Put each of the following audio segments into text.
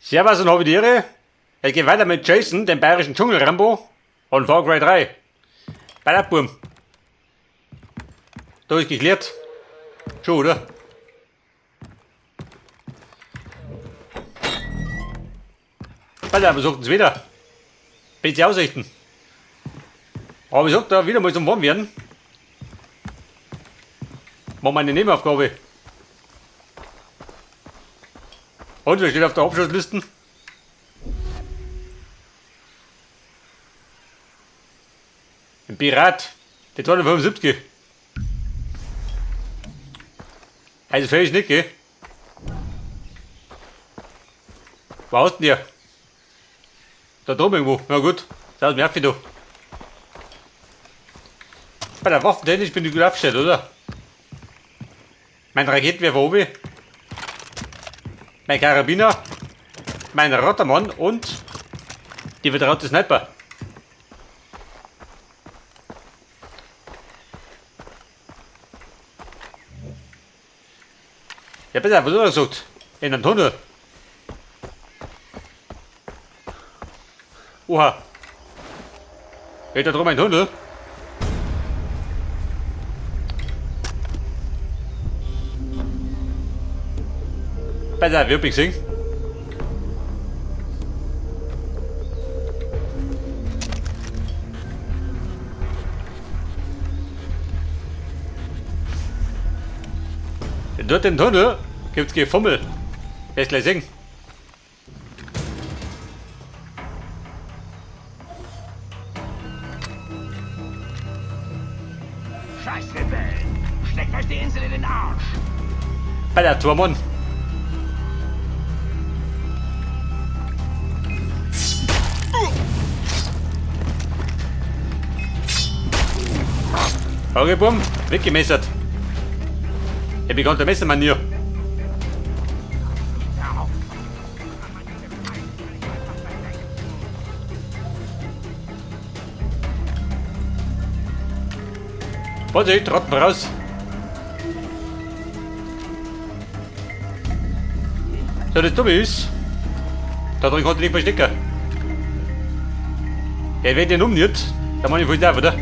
Servus und habe die Ehre. Es geht weiter mit Jason, dem bayerischen Dschungel-Rambo und Far Cry 3. Ballerburm. Da ist geklärt. Schon, oder? Baller, was sagt uns wieder? Bitte Aussichten. Aber ich sag da wieder mal zum Warmwerden. Mach meine Nebenaufgabe. Und wer steht auf der Abschlussliste? Ein Pirat. Der 275. Also fähig nicht, gell? Wo hast du denn der? Da drüben irgendwo. Na gut. Da ist mir Affe da. Bei der Waffentechnik bin ich gut aufgestellt, oder? Mein Raketenwerfer oben. Mein Karabiner. Mein Rottermann und die vertraute Sniper. Ja, bitte, was hat er gesagt? In einem Tunnel. Oha. Geht da drum ein Tunnel? Bitte, wir haben gesehen. Dort im Tunnel gibt's Gefummel. Lässt gleich singen. Scheiß Rebellen! Steckt euch die Insel in den Arsch! Bei der Turmon. Augebumm, weggemessert. Er begann der Messermanier. Vorsicht, Rotten raus. So, das Dumme ist, da drin konnte ich nicht verstecken. Er wird den umniert, da muss ich wohl da, oder?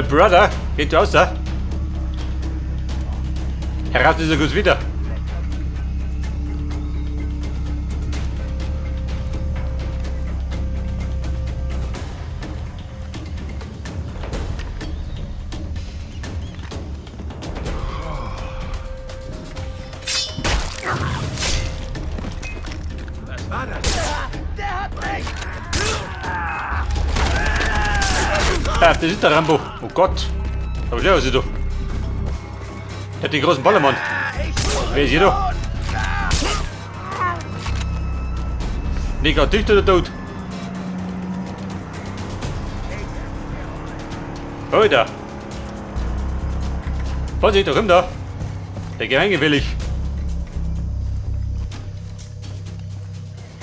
Brother, geht du raus, da? Heraus ist er gut wieder. Was war das? Der hat mich! Das ist der Rambo. Oh Gott. Aber schau, was ist da? Der hat den großen Ballermann. Wer ist hier da? Mega dicht oder tot? Alter. Vorsicht, da kommt da. Der Geheimge will ich.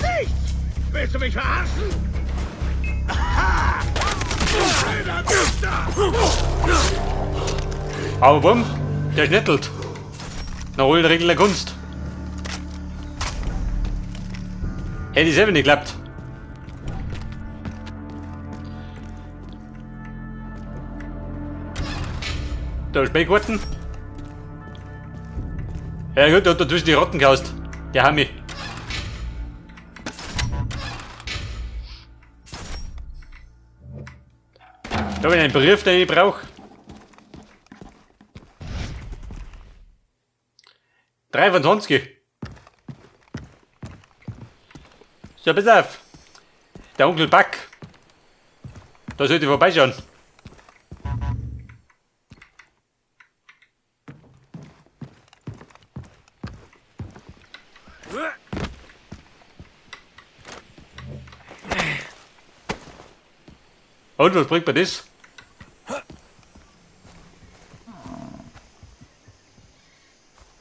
Nichts! Willst du mich verarschen? Aber warum? Der schnettelt. Nach allen Regeln der Kunst. Hätte ich selber nicht geklappt. Da ist Speckwarten. Ja gut, da hat er zwischen die Rotten gehaust. Der Hammi. Da habe ich einen Brief, den ich brauche. 23. So, pass auf. Der Onkel Back. Da sollte ich vorbeischauen. Und was bringt mir das?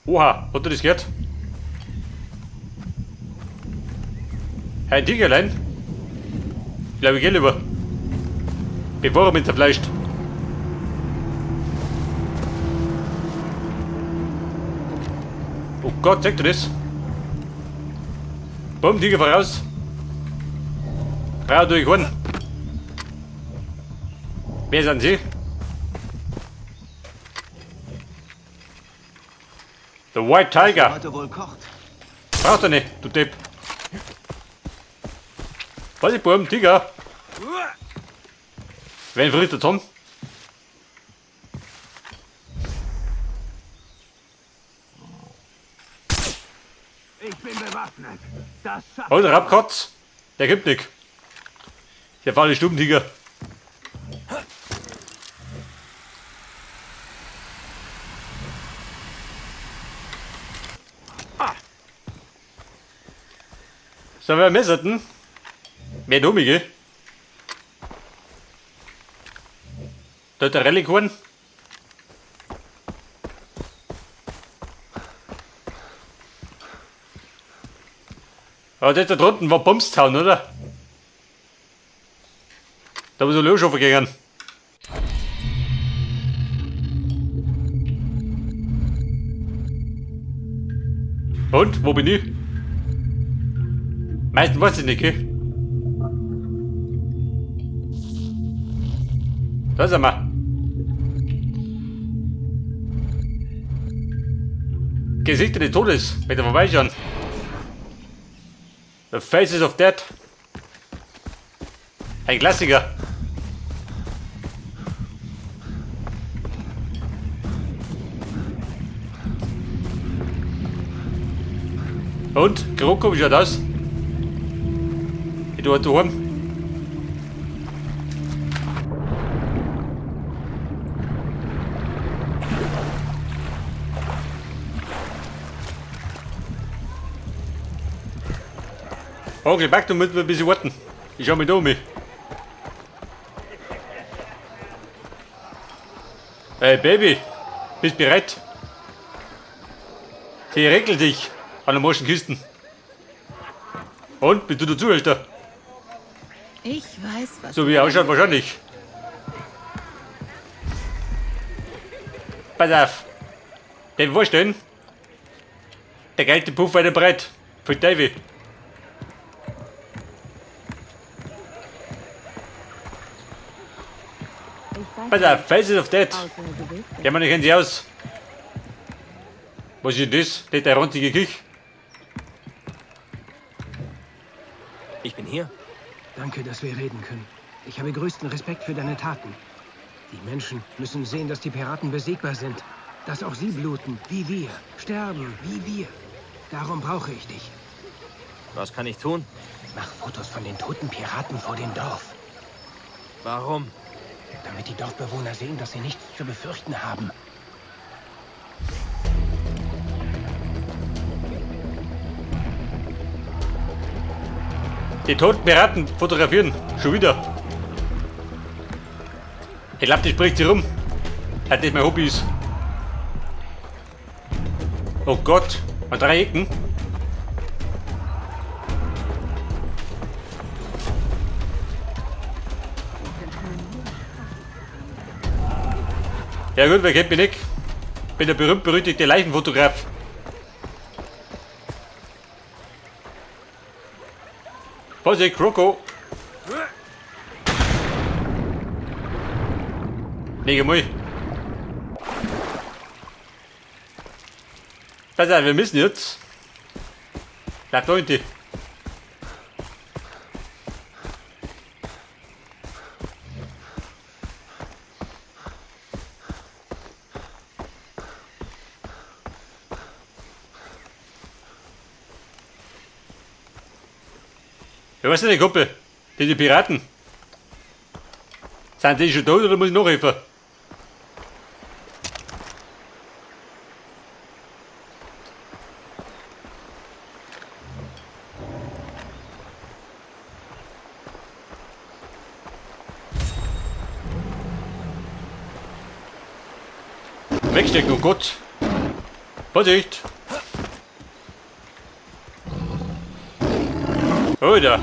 Oha, hat er das gehört? Ein Tigerlein? Glaube ich, geh lieber. Bevor er mich zerfleischt. Oh Gott, zeig dir das? Bumm, Tiger voraus. Brau durch Horn. Wer sind Sie? The White Tiger. Heute wohl kocht. Braucht er nicht, du Depp. Was ist Bumm, Tiger? Wen frisst der Tom? Ich bin bewaffnet. Das schafft Oh, der Raubkatz. Der gibt nicht. Der faule Stubentiger. Sollen wir messerten? Mehr dummige. Da hat der Relikorn. Aber das da drunten war Bumstown, oder? Da muss er los gegangen. Und? Wo bin ich? Meistens weiß ich nicht, gell? Da sind wir. Gesichter des Todes, wenn der vorbeischauen. The Faces of Death. Ein Klassiker. Und? Kroko, wie schaut aus? Wie du daheim? Onkel, back, du musst ein bisschen warten. Ich schau mich da um mich. Hey Baby, bist bereit? Sie regelt dich an der morschen Kisten. Und, bist du der Zuhälter? Ich weiß, was. So wie er ausschaut, wahrscheinlich. Pass auf. Den vorstellen. Der gelte Puff weiter breit. Für Davy. Pass auf, Faces of Death. Ja, man, ich kenne sie aus. Was ist denn das? Das ist der ranzige Kich. Ich bin hier. Danke, dass wir reden können. Ich habe größten Respekt für deine Taten. Die Menschen müssen sehen, dass die Piraten besiegbar sind. Dass auch sie bluten, wie wir. Sterben, wie wir. Darum brauche ich dich. Was kann ich tun? Mach Fotos von den toten Piraten vor dem Dorf. Warum? Damit die Dorfbewohner sehen, dass sie nichts zu befürchten haben. Die toten Piraten fotografieren. Schon wieder. Ich glaube, die spricht sie rum. Hat das mein Hobby ist. Oh Gott. An 3 Ecken. Ja gut, wer kennt mich nicht? Ich bin der berühmt-berüchtigte Leichenfotograf. Vorsicht, Kroko! Lege mal. Pass auf, wir müssen jetzt. Bleib da hinten. Ja, was ist denn die Gruppe? Die Piraten. Sind die schon tot oder muss ich noch helfen? Wegstecken, oh Gott. Vorsicht. Alter.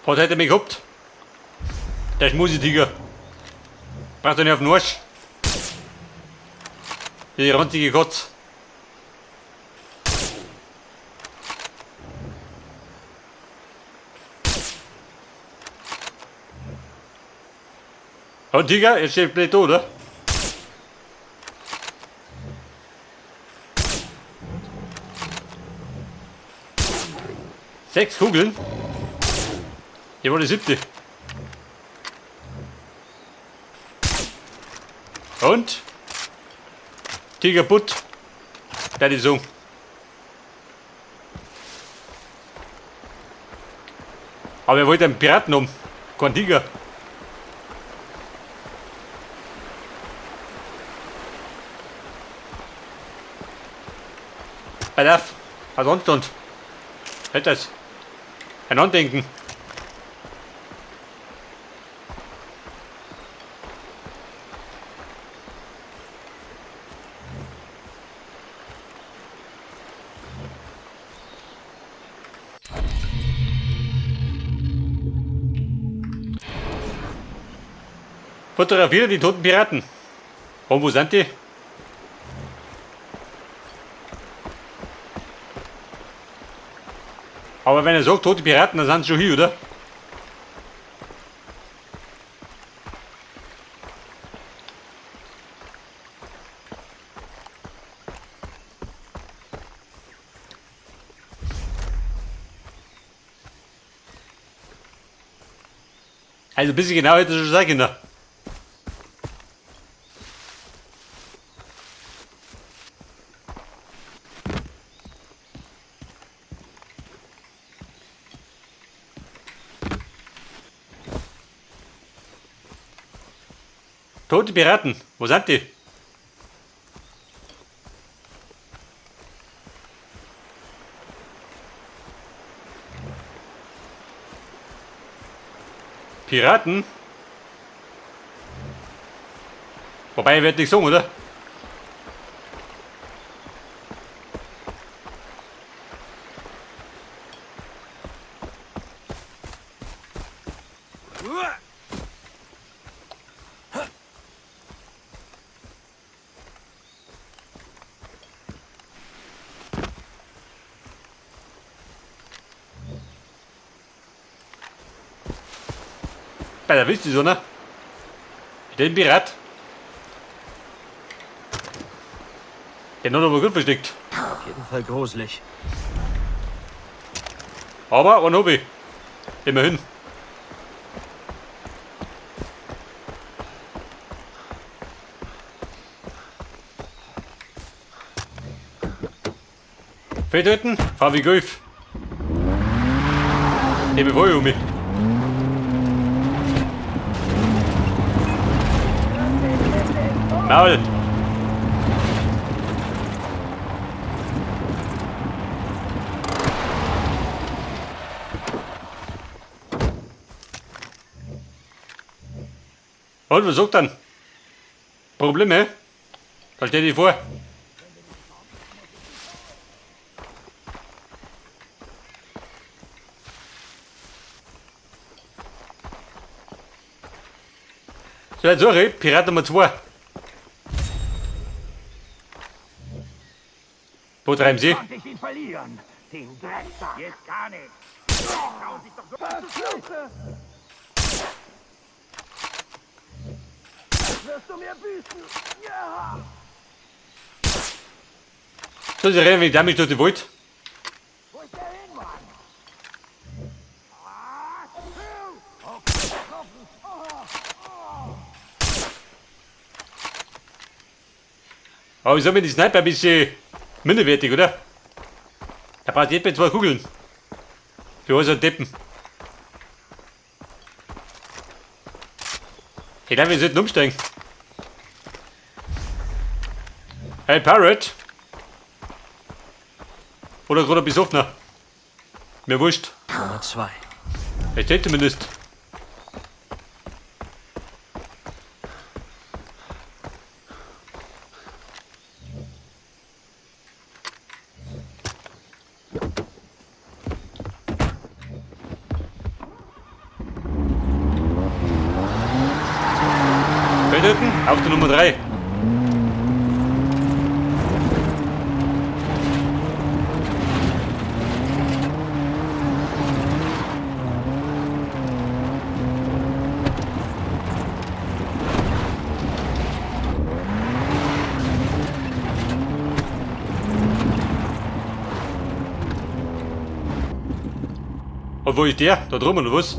Was hat er mich gehabt? Der Schmusitiger. Braucht er nicht auf den Arsch. Die ranzige Katze. Und Tiger, jetzt steht blöd, oder? Sechs Kugeln. Hier war die 7. Und? Tiger Butt. Der ist so. Aber er wollte einen Piraten um. Kein Tiger. Er darf. Als Anstand. Hätte das. Ein Andenken. Fotografiere die toten Piraten. Und wo sind die? Aber wenn er sagt, tote Piraten, dann sind sie schon hier, oder? Also ein bisschen genau hätte ich schon sagen können. Tote Piraten, wo sind die? Piraten? Wobei, wird nicht sagen, oder? Bei der willst du so, ne? Den Pirat. Den hat er aber gut versteckt. Auf jeden Fall gruselig. Aber, wann hab ich? Immerhin. Fehltöten, fahr wie Golf. Ich bin voll um mich. Maul! Und was sagt dann? Probleme? Was steht dir vor? So, jetzt sorry, Pirat Nummer 2. Wo treiben Sie? Konnte ich ihn verlieren? Den Drecksack. Jetzt gar nicht. Schauen sich doch so Verfluche! Wirst du mir büßen? Ja! So, Sie rennen, wenn ich damit durch die Wald. Wo ist der hin, Mann? Aber ich sag mir, die Sniper ein bisschen minderwertig, oder? Da braucht jeder 2 Kugeln. Für uns Deppen. Ich glaube, wir sollten umsteigen. Hey, Pirate. Oder gerade ein besoffener. Mir wurscht. Nummer 2. Ich denke zumindest. Fehltöten, auf der Nummer 3. wo ist der? Da drüben oder was?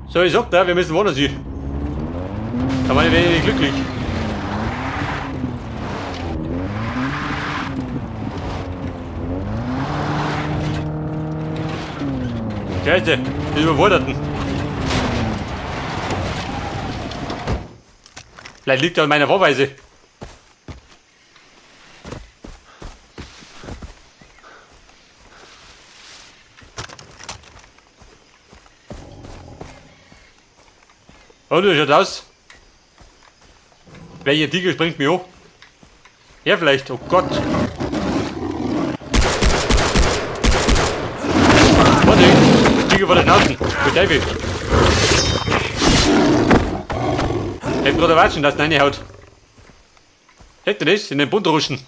So, ich sag da, wir müssen woanders hin. Da war ich wenig glücklich. Scheiße, die Überforderten. Vielleicht liegt er an meiner Fahrweise. Und wie schaut aus? Welcher Tiger springt mir hoch? Ja, vielleicht. Oh Gott. Warte, Tiger vor der Schnauze. Für Teufel. Ich hab gerade erwartet, dass er reinhaut. Seht ihr das? In den Bund ruschen.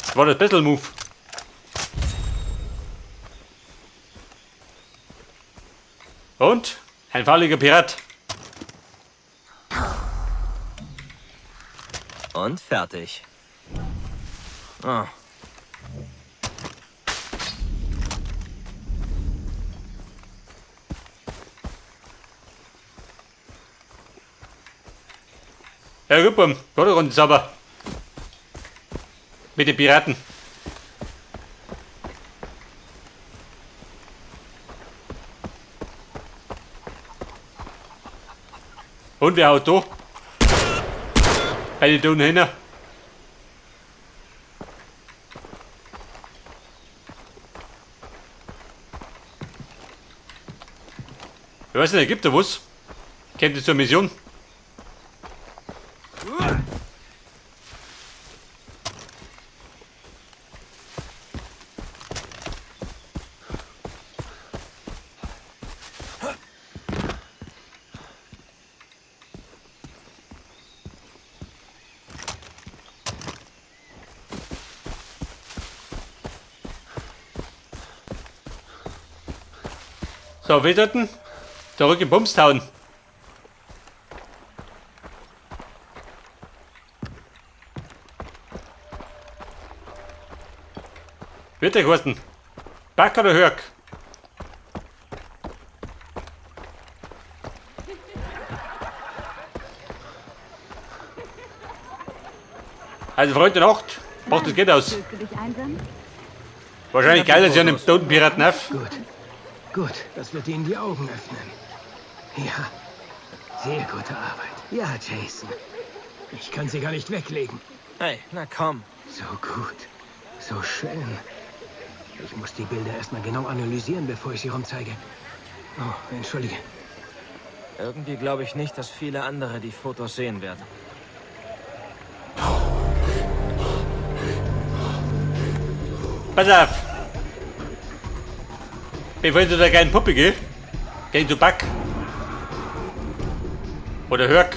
Das war das Battle-Move. Und? Ein fahrlicher Pirat. Und fertig. Oh. Herr Rüppum, Vordergrund sauber. Mit den Piraten. Und wer haut da? Beide tun hin. Ich weiß nicht, gibt da was? Kennt ihr zur Mission? So, wir sollten zurück in Bumstown. Wird der kosten? Back oder Hörk? Also Freund der Nacht, macht das geht aus. Fühlst du dich einsam? Wahrscheinlich geil, dass ich an dem toten Piraten auf. Gut. Gut, das wird Ihnen die Augen öffnen. Ja, sehr gute Arbeit. Ja, Jason. Ich kann sie gar nicht weglegen. Hey, na komm. So gut. So schön. Ich muss die Bilder erstmal genau analysieren, bevor ich sie rumzeige. Oh, entschuldige. Irgendwie glaube ich nicht, dass viele andere die Fotos sehen werden. Pass auf. Bevor du da kleinen Puppe gehst, geh du Back. Oder Hörk.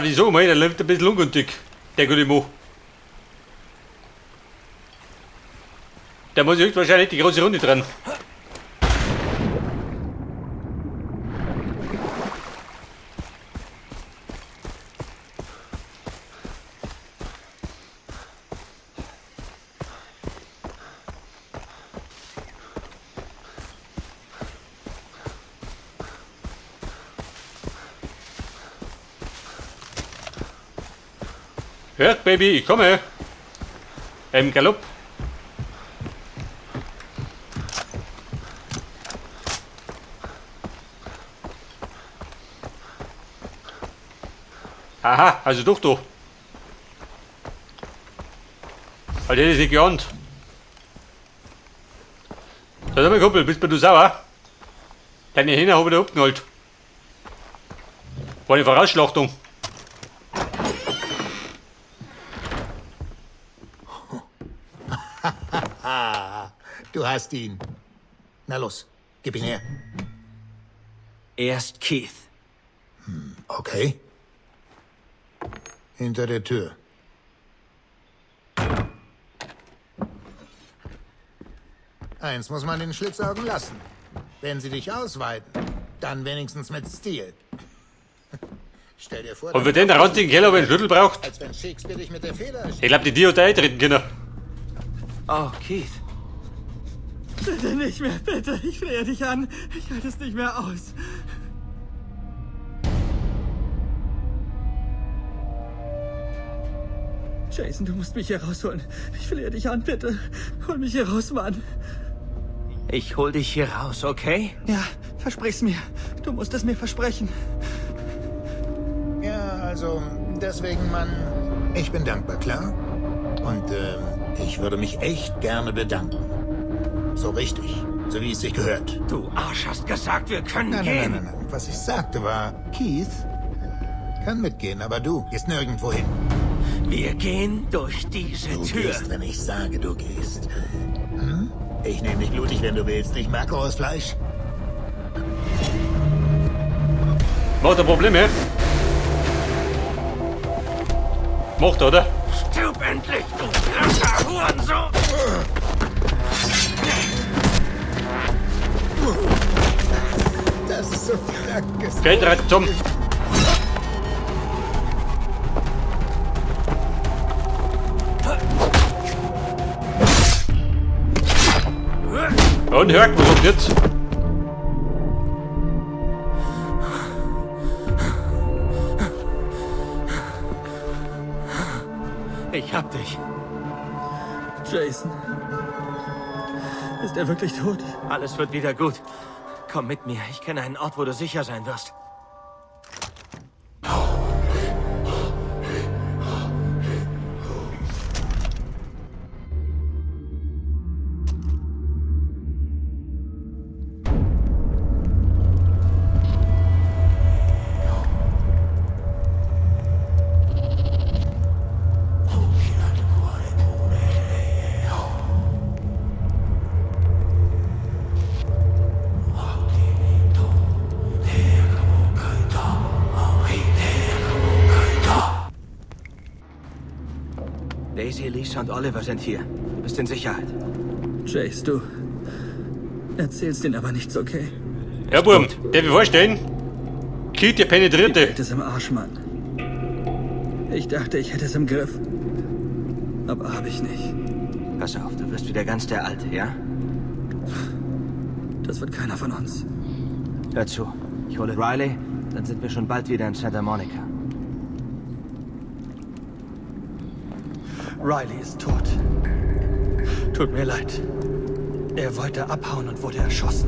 Wieso, mei, der läuft ein bisschen ungünstig, der gute Mo. Der muss höchstwahrscheinlich die große Runde dran. Hört, Baby, ich komme. Im Galopp. Aha, also doch du. Weil der ist nicht geahnt. So, sag mal, Kumpel, bist du sauer? Deine Hähne habe ich da abgeholt. War eine Vorausschlachtung. Du hast ihn. Na los, gib ihn her. Erst Keith. Okay. Hinter der Tür. Eins muss man den Schlitzaugen lassen. Wenn sie dich ausweiten, dann wenigstens mit Stil. Stell dir vor, Und wir den da ranziehen Keller, wenn Schlüssel braucht. als wenn Shakespeare dich mit der Feder Ich glaube, die Dio da eintreten können. Oh, Keith. Bitte nicht mehr, bitte. Ich flehe dich an. Ich halte es nicht mehr aus. Jason, du musst mich hier rausholen. Ich flehe dich an, bitte. Hol mich hier raus, Mann. Ich hol dich hier raus, okay? Ja, versprich's mir. Du musst es mir versprechen. Ja, also, deswegen, Mann, ich bin dankbar, klar? Und, ich würde mich echt gerne bedanken. So richtig, so wie es sich gehört. Du Arsch hast gesagt, wir können Nein, gehen. nein, nein, nein, nein. Was ich sagte war, Keith kann mitgehen, aber du gehst nirgendwo hin. Wir gehen durch diese Du Tür. gehst, wenn ich sage, du gehst. Hm? Ich nehme dich blutig, wenn du willst. Ich mag rohes Fleisch. Macht er Probleme? Macht er, oder? Stirb endlich, du kranker Hurensohn! Das ist so krank. Geht rein zum. Und hört, was kommt jetzt? Ich hab dich. Jason. Ist er wirklich tot? Alles wird wieder gut. Komm mit mir. Ich kenne einen Ort, wo du sicher sein wirst. Daisy, Lisa und Oliver sind hier. Du bist in Sicherheit. Jace, du erzählst ihn aber nichts, okay? Ja, Burm, der wir vorstellen. Keith, der Die Penetrierte. Welt ist im Arsch, Mann. Ich dachte, ich hätte es im Griff. Aber habe ich nicht. Pass auf, du wirst wieder ganz der Alte, ja? Das wird keiner von uns. Hör zu. Ich hole Riley, dann sind wir schon bald wieder in Santa Monica. Riley ist tot. Tut mir leid. Er wollte abhauen und wurde erschossen.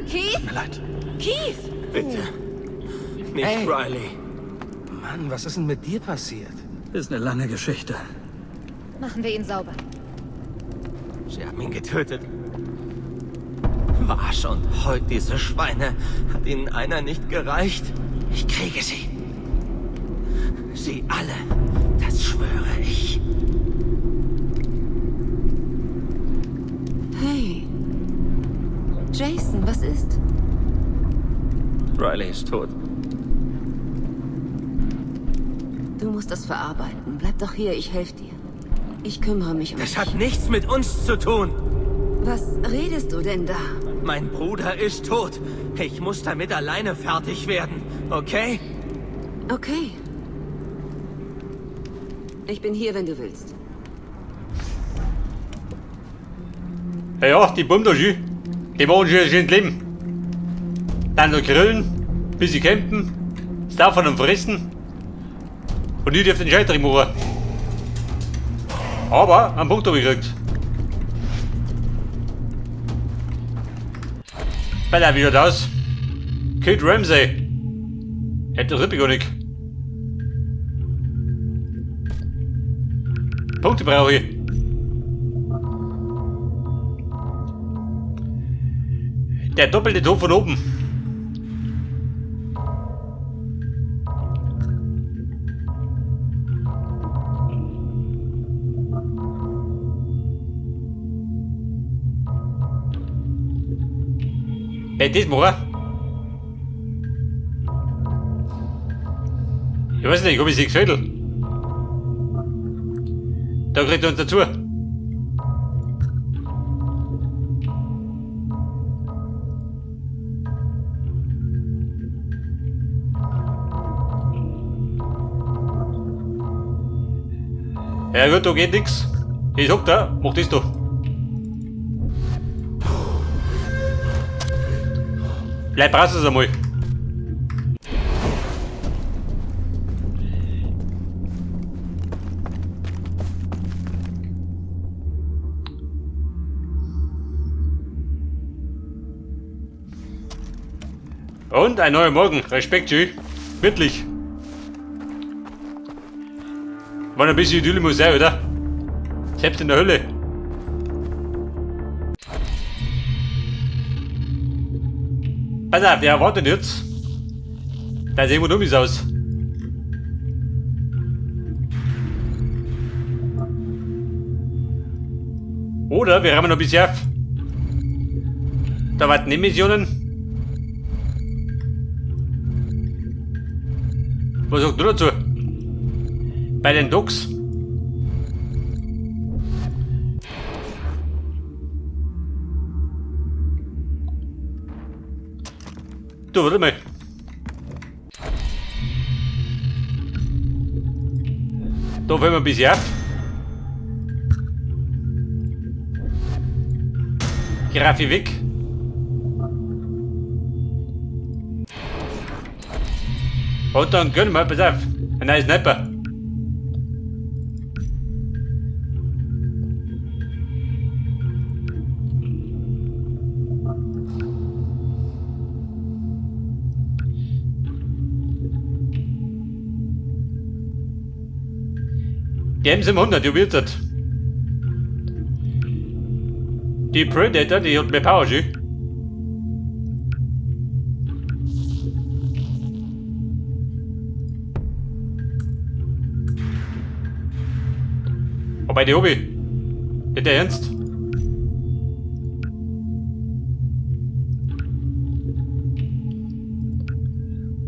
Keith? Tut mir leid. Keith! Bitte. Nicht Hey. Riley. Mann, was ist denn mit dir passiert? Ist eine lange Geschichte. Machen wir ihn sauber. Sie haben ihn getötet. Warsch und Holt, diese Schweine. Hat ihnen einer nicht gereicht? Ich kriege sie. Sie alle. Das schwöre ich. Hey. Jason, was ist? Riley ist tot. Du musst das verarbeiten. Bleib doch hier, ich helfe dir. Ich kümmere mich um Das dich. hat nichts mit uns zu tun. Was redest du denn da? Mein Bruder ist tot. Ich muss damit alleine fertig werden. Okay? Okay. Ich bin hier, wenn du willst. Ja, ja, die Bomben da schon. Die machen schon ein schönes Leben. Dann noch grillen, bisschen campen, saufen und fressen. Und ich darf den Scheitering machen. Aber einen Punkt habe ich gekriegt. Bella wieder das. Kate Ramsey. Hätte Rippe gar nicht. Punkte brauche ich. Der doppelte Tod von oben. Hey, das machen? Ich weiß nicht, ob ich sie gefällt. Da kriegt er uns dazu. Ja gut, da geht nix. Ich sag da, mach das doch. Bleib raus es einmal. Und ein neuer Morgen. Respekt, Jay. Wirklich. War ein bisschen Idylle muss sein, oder? Selbst in der Hölle. Pass auf, der erwartet jetzt. Da sehen wir dumm aus. Oder wir haben noch ein bisschen auf. Da warten die Missionen. Was sagst du dazu? Bei den Ducks. Du, warte mal. Da wollen wir ein bisschen auf. Giraffe weg. Und dann gönnen wir, pass auf, ein neues Sniper. Die M700, die wird das. Die Predator, die hat mehr Power, schön. Aber die Hobby. Nicht der Ernst.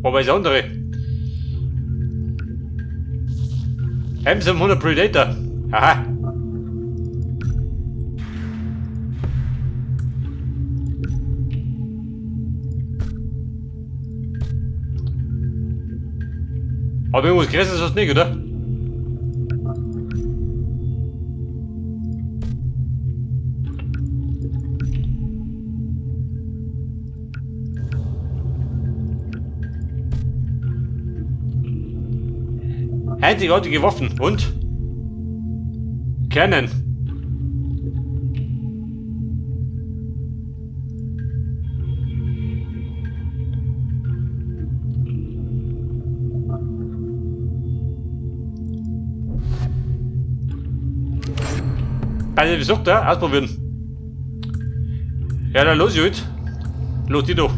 Aber das andere. M700 Predator. Aha. Aber irgendwas Größeres ist das nicht, oder? Einzigartige Waffen und Cannon. Also, wie sagt er? Ausprobieren. Ja, dann los, Jut. Los, die doch.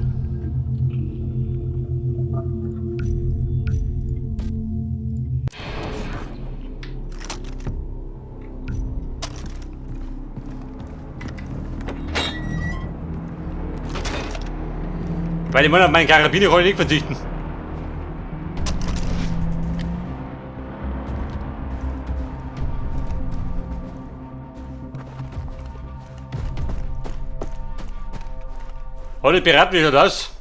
Weil ich meine, auf meine Karabiner kann ich nicht verzichten. Alle Piraten wie schaut aus?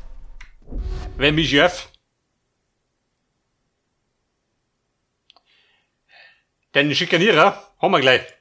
Wenn mich Chef. Den Schikanierer haben wir gleich.